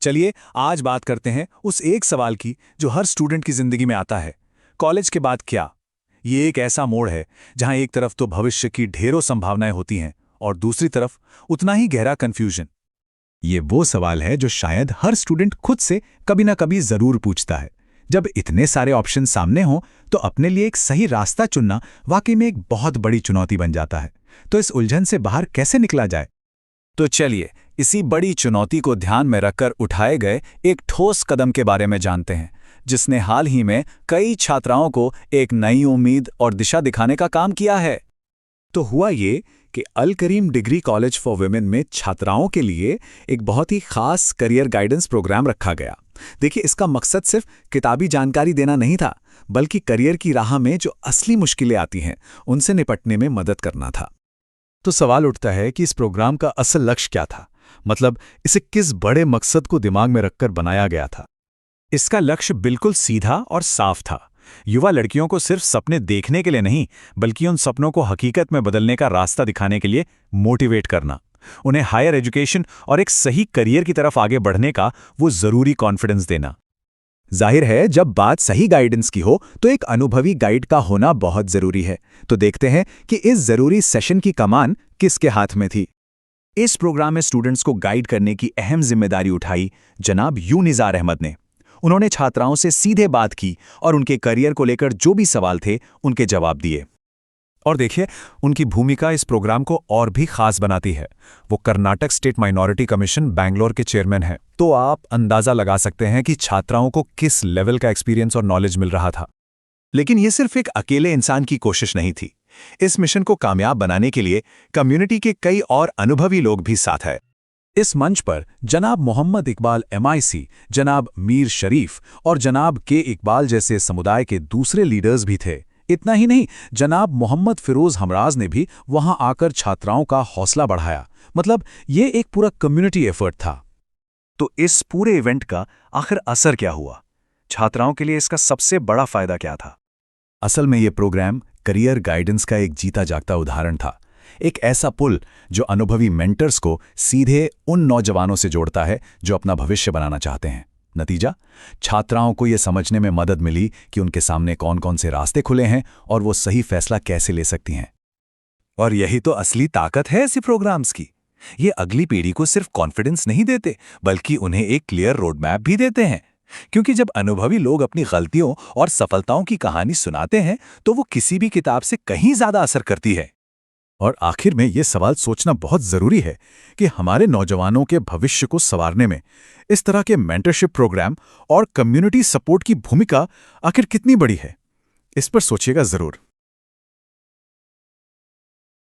चलिए आज बात करते हैं उस एक सवाल की जो हर स्टूडेंट की जिंदगी में आता है। कॉलेज के बाद क्या? ये एक ऐसा मोड़ है जहां एक तरफ तो भविष्य की ढेरों संभावनाएं होती हैं और दूसरी तरफ उतना ही गहरा कंफ्यूजन। ये वो सवाल है जो शायद हर स्टूडेंट खुद से कभी ना कभी जरूर पूछता है। जब इतने सारे ऑप्शन सामने हों तो अपने लिए एक सही रास्ता चुनना वाकई में एक बहुत बड़ी चुनौती बन जाता है। तो इस उलझन से बाहर कैसे निकला जाए? तो चलिए इसी बड़ी चुनौती को ध्यान में रखकर उठाए गए एक ठोस कदम के बारे में जानते हैं, जिसने हाल ही में कई छात्राओं को एक नई उम्मीद और दिशा दिखाने का काम किया है। तो हुआ ये कि अल करीम डिग्री कॉलेज फॉर वुमेन में छात्राओं के लिए एक बहुत ही खास करियर गाइडेंस प्रोग्राम रखा गया। देखिए, इसका मकसद सिर्फ किताबी जानकारी देना नहीं था, बल्कि करियर की राह में जो असली मुश्किलें आती हैं उनसे निपटने में मदद करना था। तो सवाल उठता है कि इस प्रोग्राम का असल लक्ष्य क्या था? मतलब इसे किस बड़े मकसद को दिमाग में रखकर बनाया गया था? इसका लक्ष्य बिल्कुल सीधा और साफ था। युवा लड़कियों को सिर्फ सपने देखने के लिए नहीं, बल्कि उन सपनों को हकीकत में बदलने का रास्ता दिखाने के लिए मोटिवेट करना, उन्हें हायर एजुकेशन और एक सही करियर की तरफ आगे बढ़ने का वो जरूरी कॉन्फिडेंस देना। जाहिर है, जब बात सही गाइडेंस की हो तो एक अनुभवी गाइड का होना बहुत जरूरी है। तो देखते हैं कि इस जरूरी सेशन की कमान किसके हाथ में थी। इस प्रोग्राम में स्टूडेंट्स को गाइड करने की अहम जिम्मेदारी उठाई जनाब यू निज़ार अहमद ने। उन्होंने छात्राओं से सीधे बात की और उनके करियर को लेकर जो भी सवाल थे उनके जवाब दिए। और देखिए, उनकी भूमिका इस प्रोग्राम को और भी खास बनाती है। वो Karnataka state minority commission Bangalore के चेयरमैन हैं। तो आप अंदाजा लगा सकते हैं कि छात्राओं को किस लेवल का एक्सपीरियंस और नॉलेज मिल रहा था। लेकिन ये सिर्फ एक अकेले इंसान की कोशिश नहीं थी। इस मिशन को कामयाब बनाने के लिए कम्युनिटी के कई और अनुभवी लोग भी साथ हैं। इस मंच पर जनाब मोहम्मद इकबाल MIC, जनाब मीर शरीफ और जनाब के इकबाल जैसे समुदाय के दूसरे लीडर्स भी थे। इतना ही नहीं, जनाब मोहम्मद फिरोज हमराज ने भी वहां आकर छात्राओं का हौसला बढ़ाया। मतलब ये एक पूरा कम्युनिटी एफर्ट था। तो इस पूरे इवेंट का आखिर असर क्या हुआ? छात्राओं के लिए इसका सबसे बड़ा फायदा क्या था? असल में ये प्रोग्राम करियर गाइडेंस का एक जीता जागता उदाहरण था। एक ऐसा पुल जो अनुभवी मेंटर्स को सीधे उन नौजवानों से जोड़ता है जो अपना भविष्य बनाना चाहते हैं। नतीजा, छात्राओं को यह समझने में मदद मिली कि उनके सामने कौन कौन से रास्ते खुले हैं और वो सही फैसला कैसे ले सकती हैं। और यही तो असली ताकत है ऐसे प्रोग्राम्स की। ये अगली पीढ़ी को सिर्फ कॉन्फिडेंस नहीं देते, बल्कि उन्हें एक क्लियर रोड मैप भी देते हैं। क्योंकि जब अनुभवी लोग अपनी गलतियों और सफलताओं की कहानी सुनाते हैं तो वो किसी भी किताब से कहीं ज्यादा असर करती है। और आखिर में ये सवाल सोचना बहुत जरूरी है कि हमारे नौजवानों के भविष्य को संवारने में इस तरह के मेंटरशिप प्रोग्राम और कम्युनिटी सपोर्ट की भूमिका आखिर कितनी बड़ी है। इस पर सोचिएगा जरूर।